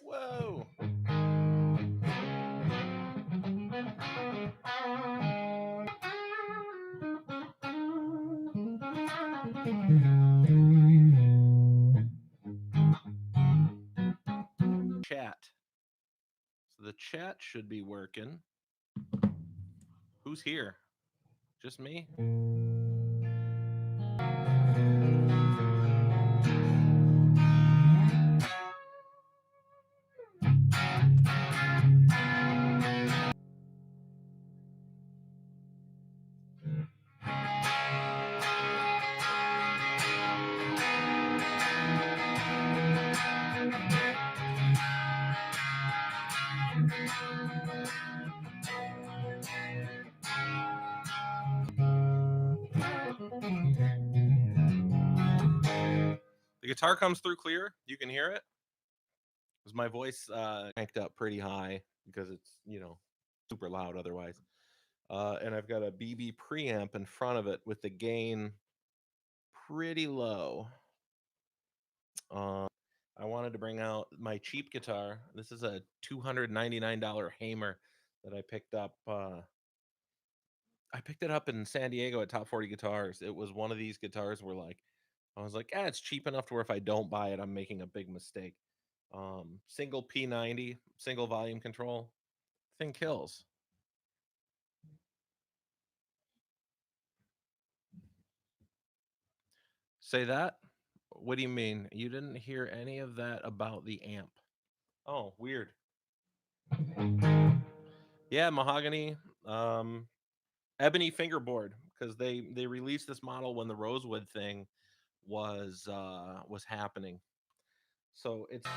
Whoa. Chat. So the chat should be working. Who's here? Just me? The guitar comes through clear. You can hear it. Is my voice cranked up pretty high because it's, you know, super loud otherwise. And I've got a BB preamp in front of it with the gain pretty low. I wanted to bring out my cheap guitar. This is a $299 Hamer that I picked up. I picked it up in San Diego at Top 40 Guitars. It was one of these guitars where, like, I was like, it's cheap enough to where if I don't buy it, I'm making a big mistake. Single P90, single volume control. Thing kills. Say that? What do you mean? You didn't hear any of that about the amp? Oh, weird. Yeah, mahogany, ebony fingerboard, because they released this model when the rosewood thing was happening. So it's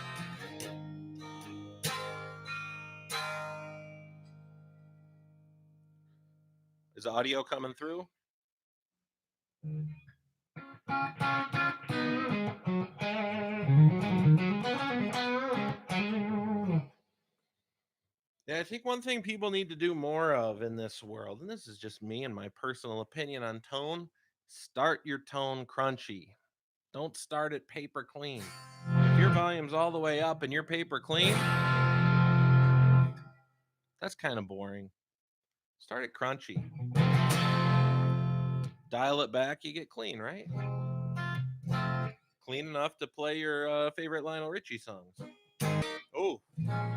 is audio coming through? Yeah, I think one thing people need to do more of in this world, and this is just me and my personal opinion on tone, start your tone crunchy. Don't start it paper clean. If your volume's all the way up and your paper clean, that's kind of boring. Start it crunchy. Dial it back, you get clean, right? Clean enough to play your favorite Lionel Richie songs. Oh,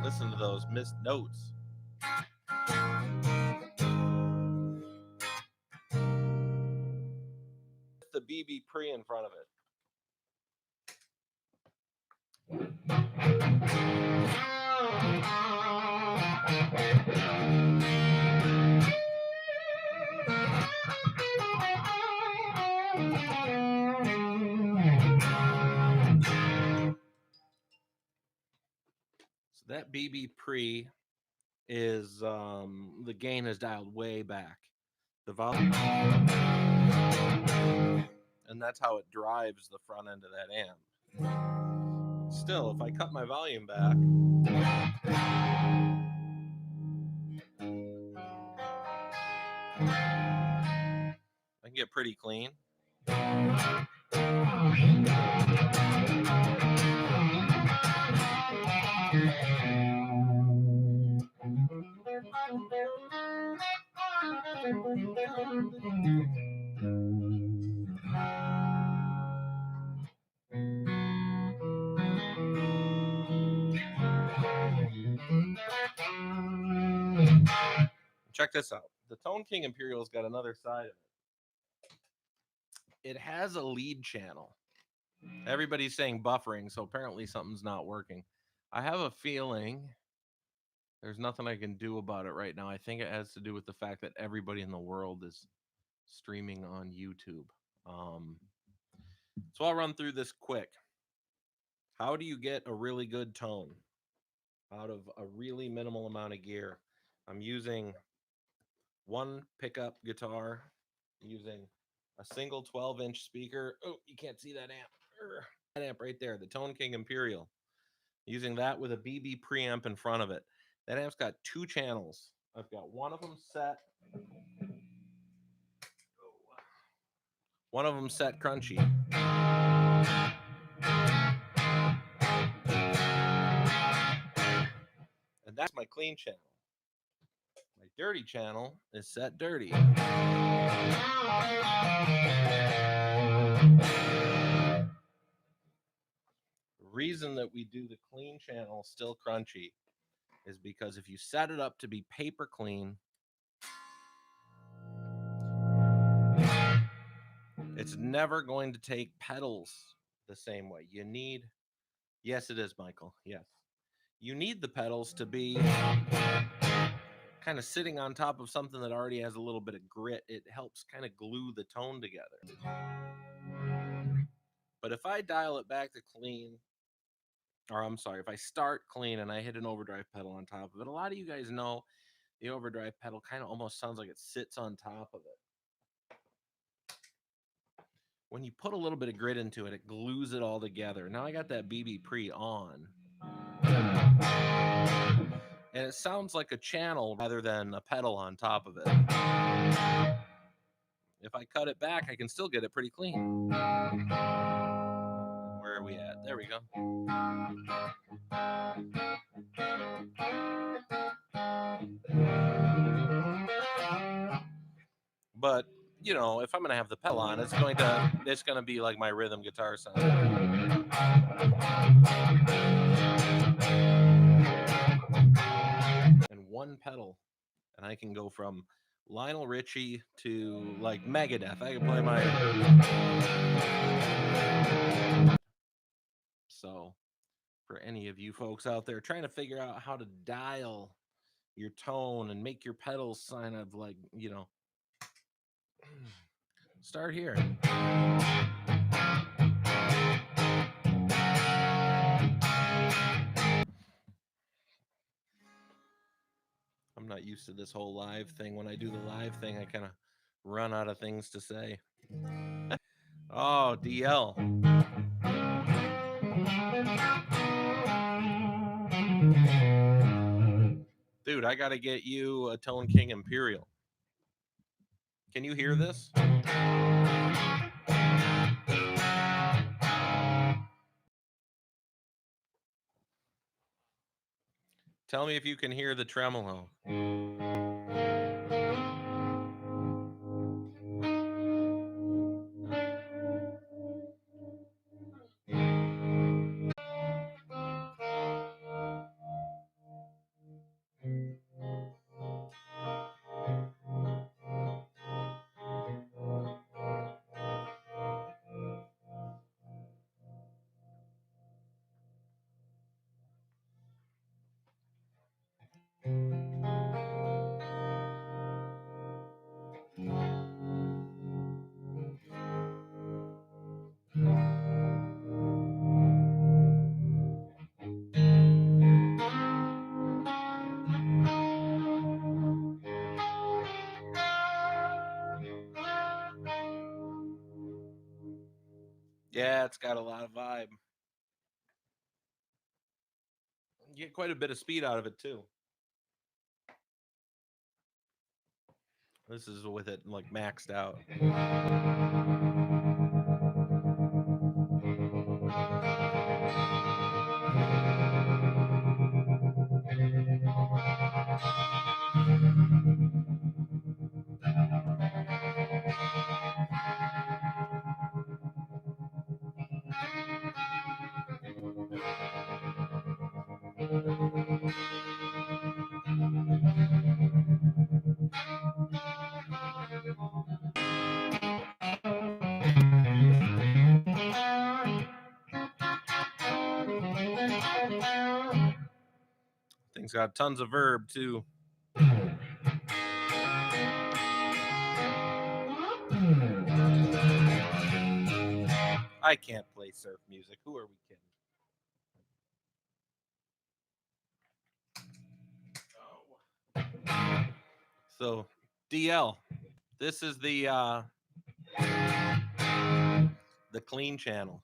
listen to those missed notes. The BB pre in front of it. So that BB pre is the gain is dialed way back. The volume, and that's how it drives the front end of that amp. Still, if I cut my volume back, I can get pretty clean. Check this out. The Tone King Imperial's got another side of it. It has a lead channel. Everybody's saying buffering, so apparently something's not working. I have a feeling there's nothing I can do about it right now. I think it has to do with the fact that everybody in the world is streaming on YouTube. So I'll run through this quick. How do you get a really good tone out of a really minimal amount of gear? I'm using one pickup guitar, using a single 12-inch speaker. Oh, you can't see that amp. That amp right there, the Tone King Imperial. Using that with a BB preamp in front of it. That amp's got two channels. I've got one of them set One of them set crunchy. And that's my clean channel. My dirty channel is set dirty. The reason that we do the clean channel still crunchy is because if you set it up to be paper clean, it's never going to take pedals the same way. You need, yes, it is, Michael. Yes. You need the pedals to be kind of sitting on top of something that already has a little bit of grit. It helps kind of glue the tone together. But if I dial it back to clean, or I'm sorry, if I start clean and I hit an overdrive pedal on top of it, a lot of you guys know the overdrive pedal kind of almost sounds like it sits on top of it. When you put a little bit of grit into it, it glues it all together. Now I got that BB pre on. And it sounds like a channel rather than a pedal on top of it. If I cut it back, I can still get it pretty clean. Where are we at? There we go. But, you know, if I'm going to have the pedal on, it's going to be like my rhythm guitar sound. And one pedal, and I can go from Lionel Richie to like Megadeth. I can play my. So, for any of you folks out there trying to figure out how to dial your tone and make your pedals kind of like, you know, start here. I'm not used to this whole live thing. When I do the live thing, I kind of run out of things to say. Oh, DL. Dude, I got to get you a Tone King Imperial. Can you hear this? Tell me if you can hear the tremolo. Yeah, it's got a lot of vibe. You get quite a bit of speed out of it too. This is with it like maxed out. Thing's got tons of verb too. I can't play surf music. Who are we kidding? So, DL, this is the clean channel.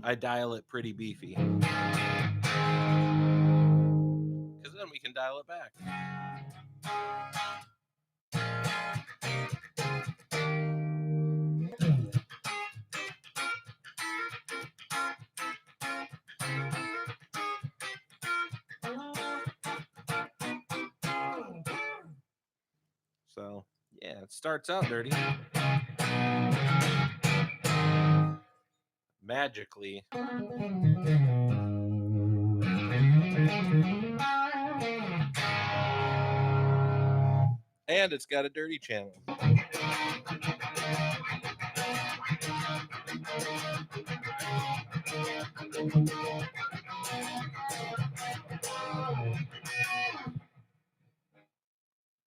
I dial it pretty beefy, because then we can dial it back. Yeah, it starts out dirty. Magically. And it's got a dirty channel.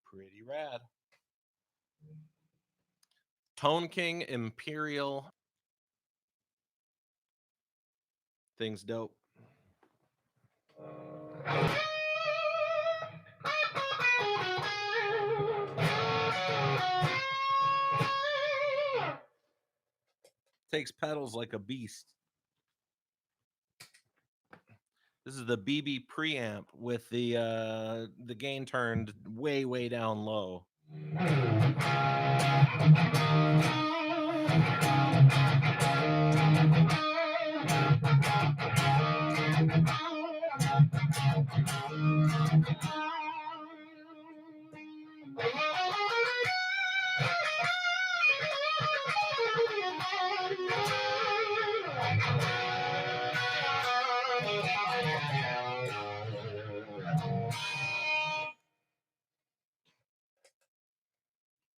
Pretty rad. Tone King Imperial. Thing's dope. Takes pedals like a beast. This is the BB preamp with the gain turned way down low.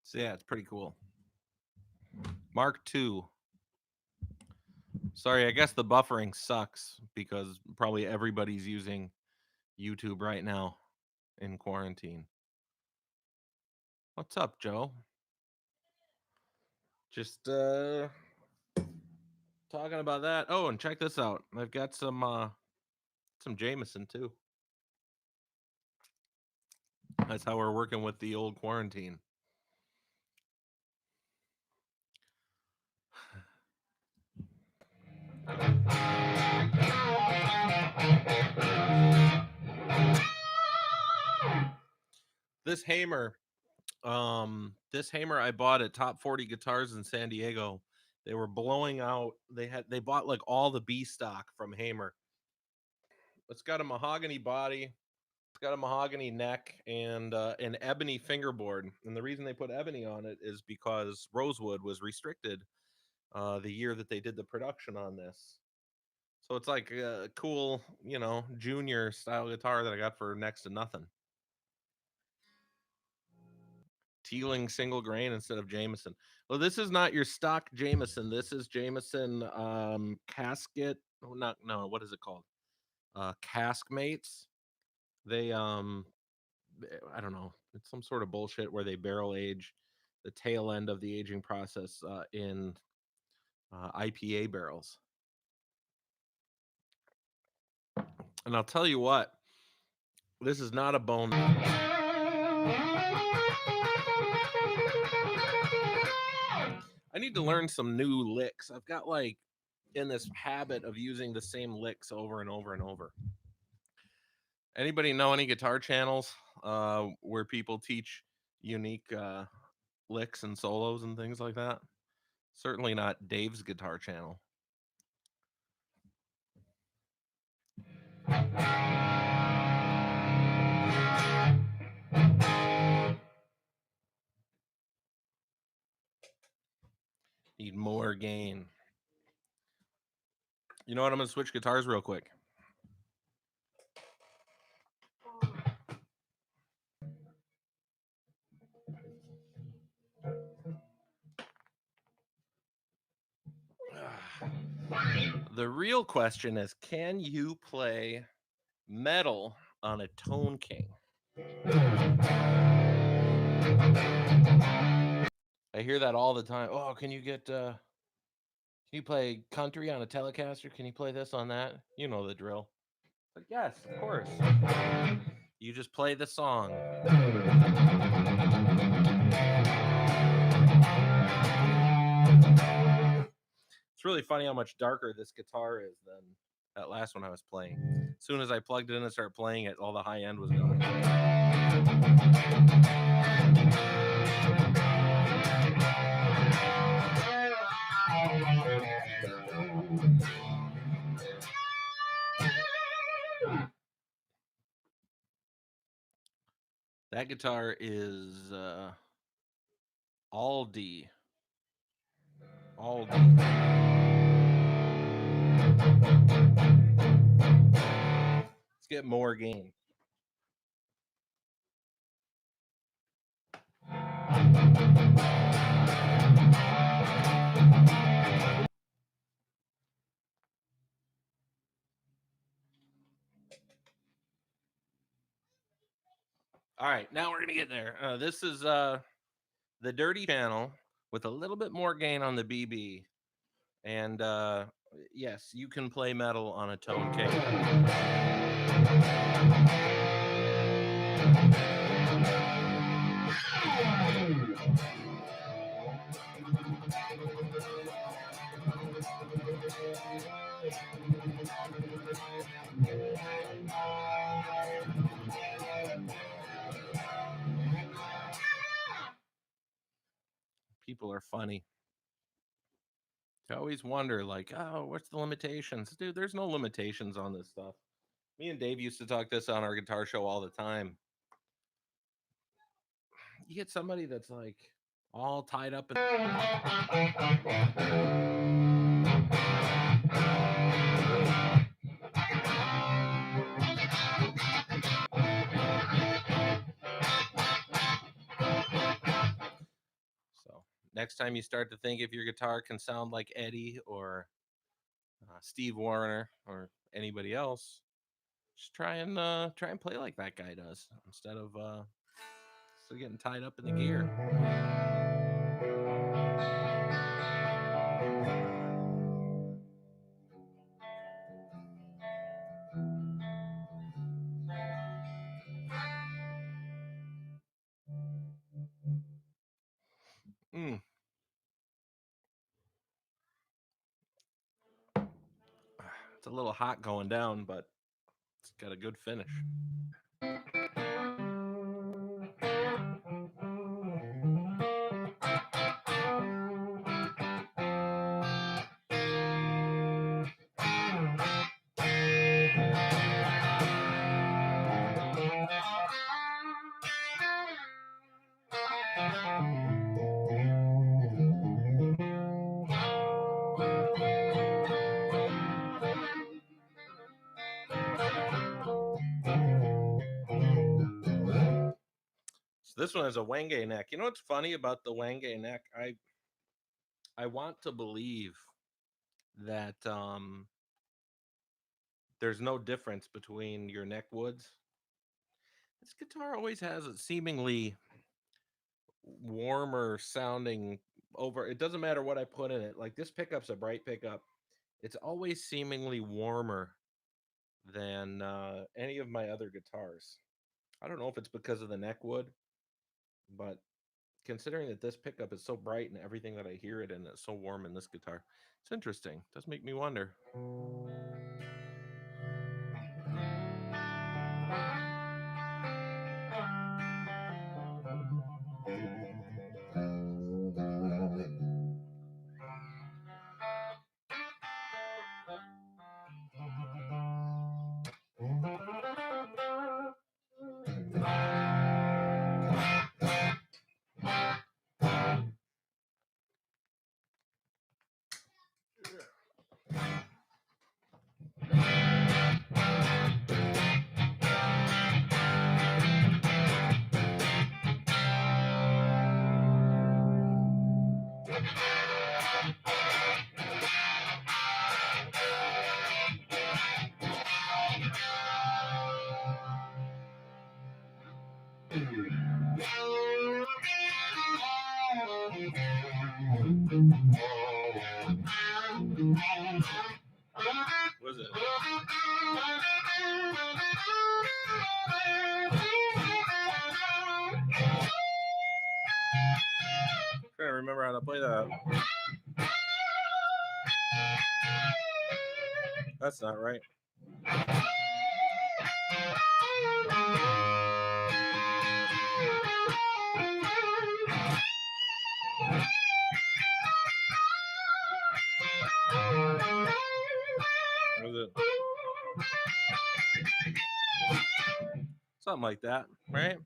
So yeah, it's pretty cool. Mark II. Sorry, I guess the buffering sucks because probably everybody's using YouTube right now in quarantine. What's up, Joe? Just talking about that. Oh, and check this out. I've got some Jameson too. That's how we're working with the old quarantine. This Hamer I bought at Top 40 Guitars in San Diego. They were blowing out. They bought like all the B stock from Hamer. It's got a mahogany body. It's got a mahogany neck and an ebony fingerboard. And the reason they put ebony on it is because rosewood was restricted the year that they did the production on this. So it's like a cool, junior style guitar that I got for next to nothing. Teeling single grain instead of Jameson. Well, this is not your stock Jameson. This is Jameson casket. Oh, no, what is it called? Cask mates. They I don't know. It's some sort of bullshit where they barrel age the tail end of the aging process in IPA barrels. And I'll tell you what, this is not a bone. I need to learn some new licks. I've got like in this habit of using the same licks over and over and over. Anybody know any guitar channels where people teach unique licks and solos and things like that? Certainly not Dave's guitar channel. Need more gain. You know what? I'm going to switch guitars real quick. The real question is, can you play metal on a Tone King? I hear that all the time. Oh, can you play country on a Telecaster? Can you play this on that? You know the drill. But yes, of course. You just play the song. It's really funny how much darker this guitar is than that last one I was playing. As soon as I plugged it in and started playing it, all the high end was going. That guitar is All D. All D. Let's get more gain. All right, now we're gonna get there. This is the dirty channel with a little bit more gain on the BB, and yes, you can play metal on a tone cake. People are funny. I always wonder, like, oh, what's the limitations? Dude, there's no limitations on this stuff. Me and Dave used to talk this on our guitar show all the time. You get somebody that's like all tied up in so next time you start to think if your guitar can sound like Eddie or Steve Wariner or anybody else, just try and play like that guy does instead of getting tied up in the gear. Mm. It's a little hot going down, but it's got a good finish. So this one is a Wenge neck. You know what's funny about the Wenge neck? I want to believe that there's no difference between your neck woods. This guitar always has a seemingly warmer sounding over. It doesn't matter what I put in it. Like this pickup's a bright pickup. It's always seemingly warmer than any of my other guitars. I don't know if it's because of the neck wood, but considering that this pickup is so bright and everything that I hear it in is so warm in this guitar, it's interesting. It does make me wonder. What is it? I'm trying to remember how to play that. That's not right. What is it? Something like that, right?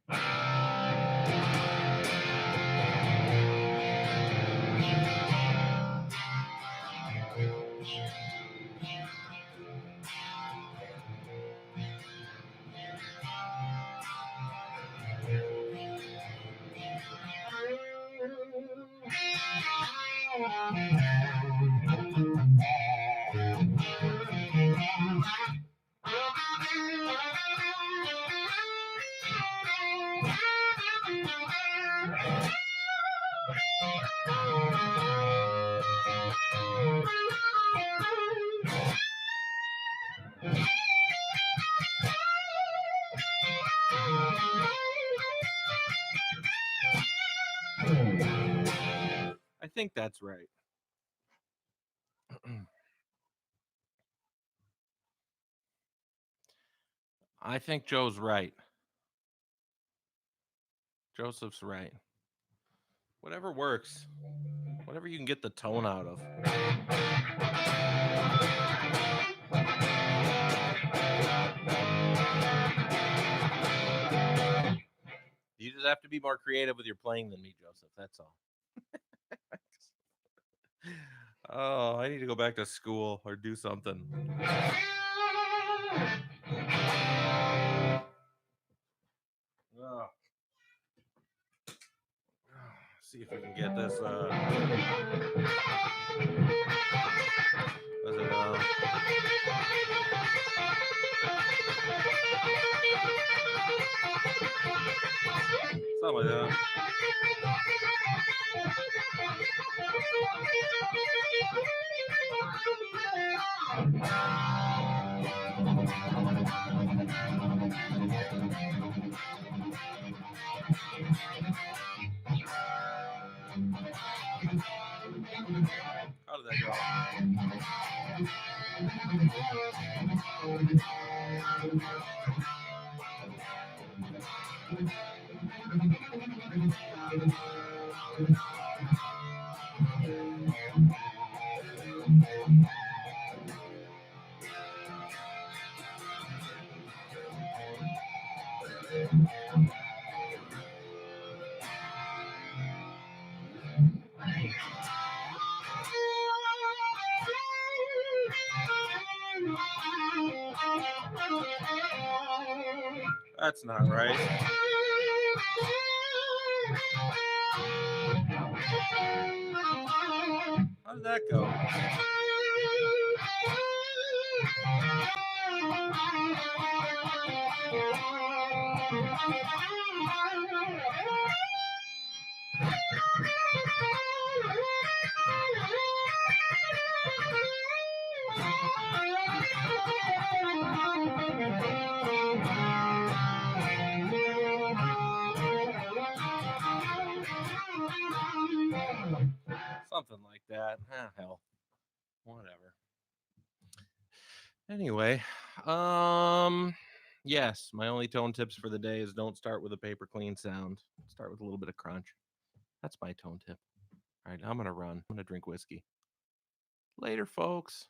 I think that's right. I think Joe's right. Joseph's right. Whatever works. Whatever you can get the tone out of. You just have to be more creative with your playing than me, Joseph. That's all. Oh, I need to go back to school or do something. Oh. See if we can get this. Was it? Something like that. How did that go? That's not right. How did that go? Something like that. Hell. Whatever. Anyway, yes, my only tone tips for the day is don't start with a paper clean sound. Start with a little bit of crunch. That's my tone tip. All right, I'm gonna run. I'm gonna drink whiskey. Later, folks.